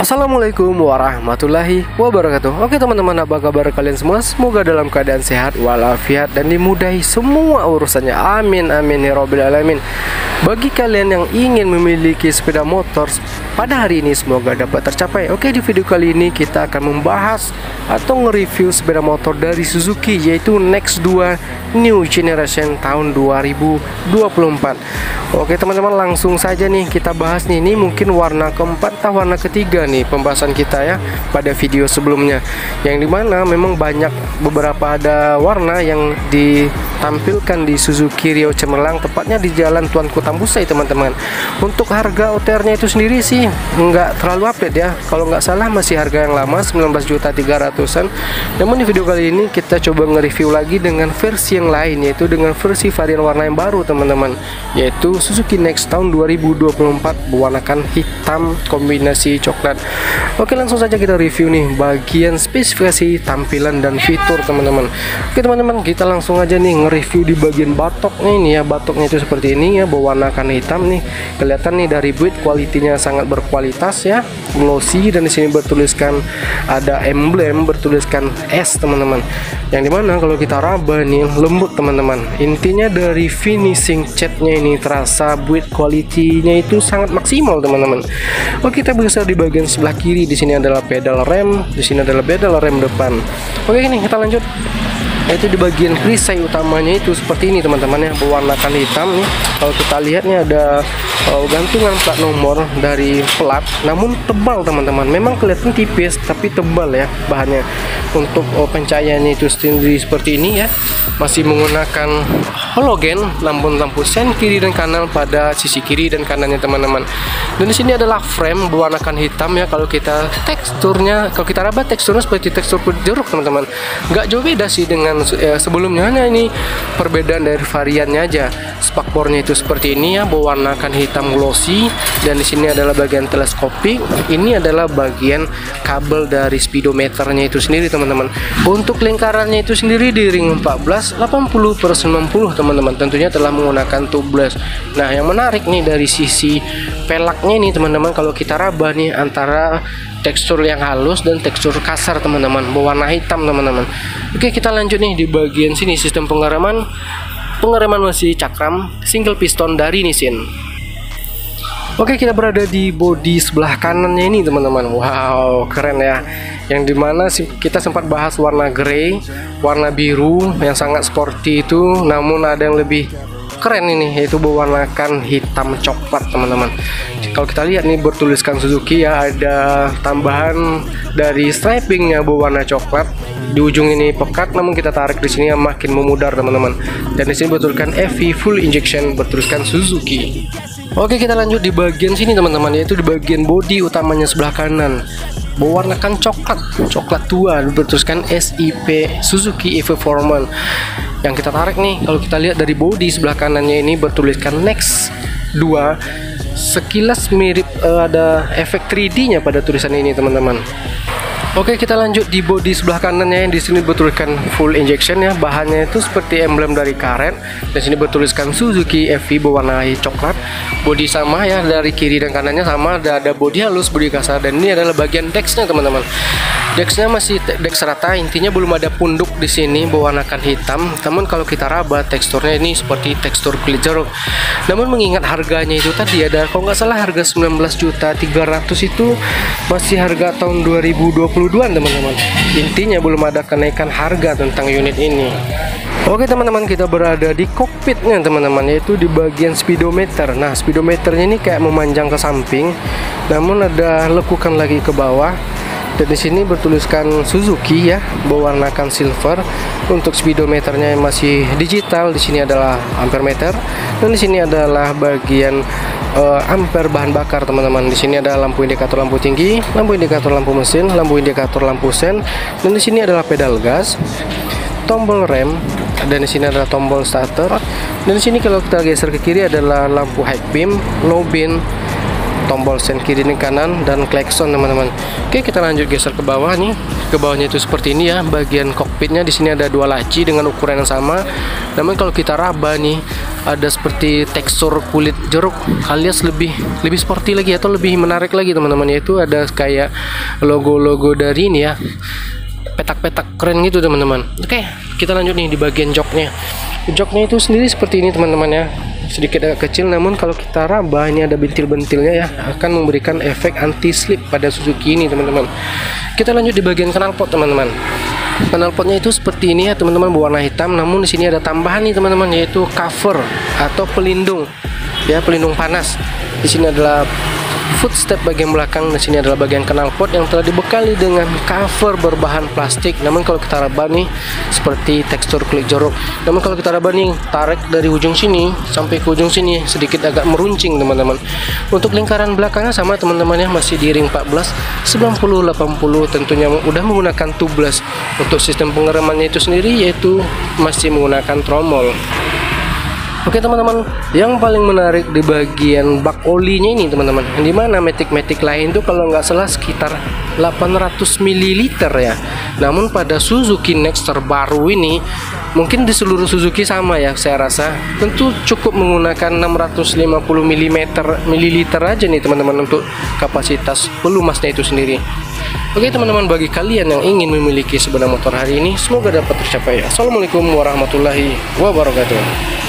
Assalamualaikum warahmatullahi wabarakatuh. Oke teman-teman, apa kabar kalian semua? Semoga dalam keadaan sehat walafiat dan dimudahi semua urusannya. Amin amin ya rabbil alamin. Bagi kalian yang ingin memiliki sepeda motor pada hari ini, semoga dapat tercapai. Oke, di video kali ini kita akan membahas atau nge-review sepeda motor dari Suzuki, yaitu Next 2 New Generation tahun 2024. Oke teman-teman, langsung saja nih kita bahas nih. Ini mungkin warna keempat atau warna ketiga nih pembahasan kita ya pada video sebelumnya, yang dimana memang banyak beberapa ada warna yang ditampilkan di Suzuki Rio Cemerlang, tepatnya di Jalan Tuanku Tambusai teman-teman. Untuk harga OTR-nya itu sendiri sih nggak terlalu update ya, kalau nggak salah masih harga yang lama 19.300-an. Namun di video kali ini kita coba nge-review lagi dengan versi yang lain, yaitu dengan versi varian warna yang baru teman-teman, yaitu Suzuki Next tahun 2024 berwarnakan hitam kombinasi coklat. Oke, langsung saja kita review nih bagian spesifikasi, tampilan dan fitur teman-teman. Oke teman-teman, kita langsung aja nih nge-review di bagian batoknya ini ya. Batoknya itu seperti ini ya, berwarnakan hitam nih. Kelihatan nih dari build quality-nya sangat berkualitas ya, glossy, dan di sini bertuliskan ada emblem bertuliskan S teman-teman. Yang dimana kalau kita raba nih lembut teman-teman. Intinya dari finishing catnya ini terasa build quality-nya itu sangat maksimal teman-teman. Oke, kita bisa di bagian sebelah kiri. Di sini adalah pedal rem, di sini adalah pedal rem depan. Oke, ini kita lanjut. Yaitu di bagian perisai utamanya itu seperti ini teman-teman ya, berwarnakan hitam nih. Kalau kita lihat nih ada gantungan plat nomor dari plat, namun tebal teman-teman. Memang kelihatan tipis tapi tebal ya bahannya. Untuk pencahayaannya itu sendiri seperti ini ya, masih menggunakan halogen, lampu sen kiri dan kanan pada sisi kiri dan kanannya teman-teman. Dan di sini adalah frame berwarnakan hitam ya. Kalau kita teksturnya, kalau kita raba teksturnya seperti tekstur kulit jeruk teman-teman. Nggak jauh beda sih dengan sebelumnya, hanya ini perbedaan dari variannya aja. Spakbornya itu seperti ini ya, berwarnakan hitam glossy, dan di sini adalah bagian teleskopik. Ini adalah bagian kabel dari speedometernya itu sendiri teman-teman. Untuk lingkarannya itu sendiri di ring 14 80/90 teman-teman, tentunya telah menggunakan tubeless. Nah, yang menarik nih dari sisi pelaknya nih teman-teman, kalau kita raba nih antara tekstur yang halus dan tekstur kasar teman-teman, berwarna hitam teman-teman. Oke, kita lanjut nih di bagian sini. Sistem pengereman masih cakram single piston dari Nissin. Oke, kita berada di bodi sebelah kanannya ini teman-teman. Wow, keren ya. Yang dimana kita sempat bahas warna grey, warna biru yang sangat sporty itu, namun ada yang lebih keren ini, yaitu berwarnakan hitam coklat teman-teman. Kalau kita lihat nih bertuliskan Suzuki ya, ada tambahan dari stripingnya berwarna coklat. Di ujung ini pekat, namun kita tarik di sini yang makin memudar teman-teman. Dan di sini bertuliskan FV full injection bertuliskan Suzuki. Oke, kita lanjut di bagian sini teman-teman, yaitu di bagian bodi utamanya sebelah kanan, berwarnakan coklat tua bertuliskan SIP Suzuki EV Forman. Yang kita tarik nih, kalau kita lihat dari bodi sebelah kanannya ini bertuliskan Next 2. Sekilas mirip ada efek 3D-nya pada tulisan ini teman-teman. Oke, kita lanjut di bodi sebelah kanannya, yang di sini bertuliskan full injection ya. Bahannya itu seperti emblem dari karet. Dan sini bertuliskan Suzuki FV berwarna coklat. Bodi sama ya, dari kiri dan kanannya sama. Ada bodi halus, bodi kasar, dan ini adalah bagian decksnya teman-teman. Decksnya masih deks rata, intinya belum ada punduk di sini berwarnakan hitam. Namun kalau kita raba teksturnya ini seperti tekstur kulit jeruk. Namun mengingat harganya itu tadi ada, kalau nggak salah harga 19.300 itu masih harga tahun 2022 teman-teman. Intinya belum ada kenaikan harga tentang unit ini. Oke teman-teman, kita berada di kokpitnya teman-teman, yaitu di bagian speedometer. Nah, speedometernya ini kayak memanjang ke samping, namun ada lekukan lagi ke bawah. Dan di sini bertuliskan Suzuki ya, berwarnakan silver. Untuk speedometernya masih digital. Di sini adalah ampere meter, dan di sini adalah bagian ampere bahan bakar teman-teman. Di sini ada lampu indikator lampu tinggi, lampu indikator lampu mesin, lampu indikator lampu sen, dan di sini adalah pedal gas, tombol rem, dan di sini adalah tombol starter. Dan di sini kalau kita geser ke kiri adalah lampu high beam, low beam, tombol sen kiri dan kanan, dan klakson teman-teman. Oke, kita lanjut geser ke bawah nih. Ke bawahnya itu seperti ini ya, bagian kokpitnya. Di sini ada dua laci dengan ukuran yang sama. Namun kalau kita raba nih ada seperti tekstur kulit jeruk, alias lebih sporty lagi atau lebih menarik lagi teman-teman, yaitu ada kayak logo-logo dari ini ya, petak-petak keren gitu teman-teman. Oke, kita lanjut nih di bagian joknya. Joknya itu sendiri seperti ini teman-teman ya, sedikit agak kecil, namun kalau kita raba ini ada bintil-bintilnya ya, akan memberikan efek anti slip pada Suzuki ini teman-teman. Kita lanjut di bagian knalpot teman-teman. Knalpotnya itu seperti ini ya teman-teman, berwarna hitam, namun di sini ada tambahan nih teman-teman, yaitu cover atau pelindung ya, pelindung panas. Di sini adalah footstep bagian belakang, di sini adalah bagian knalpot yang telah dibekali dengan cover berbahan plastik. Namun kalau kita raba nih seperti tekstur kulit jeruk. Namun kalau kita raba nih, tarik dari ujung sini sampai ke ujung sini sedikit agak meruncing teman-teman. Untuk lingkaran belakangnya sama teman-teman ya, masih di ring 14 90 80, tentunya udah menggunakan tubeless. Untuk sistem pengeremannya itu sendiri yaitu masih menggunakan tromol. Oke teman-teman, yang paling menarik di bagian bak olinya ini teman-teman, dimana Matic lain tuh kalau nggak salah sekitar 800 ml ya. Namun pada Suzuki Next terbaru ini, mungkin di seluruh Suzuki sama ya, saya rasa tentu cukup menggunakan 650 ml aja nih teman-teman untuk kapasitas pelumasnya itu sendiri. Oke teman-teman, bagi kalian yang ingin memiliki sepeda motor hari ini, semoga dapat tercapai. Assalamualaikum warahmatullahi wabarakatuh.